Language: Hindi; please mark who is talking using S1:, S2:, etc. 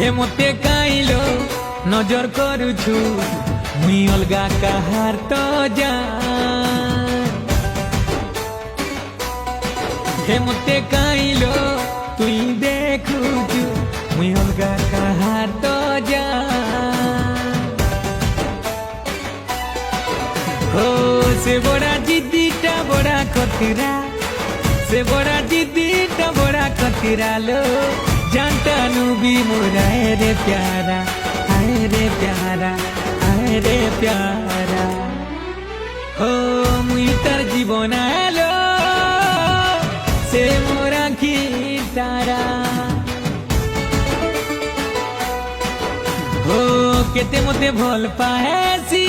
S1: हे मते काइलो नजर करुछु मुई अलगा काहार तो जान। हे मते काइलो तुई देखुछु मुई अलगा काहार तो जान। हो से बड़ा जिद्दीटा बड़ा खतरा, से बड़ा जिद्दीटा बड़ा खतरा लो जानता नु भी मोरा रे प्यारा, आए रे प्यारा, आए रे प्यारा। हो मुई तार जीवन आलो से मोरा की तारा। हो केते मते भल पाएसी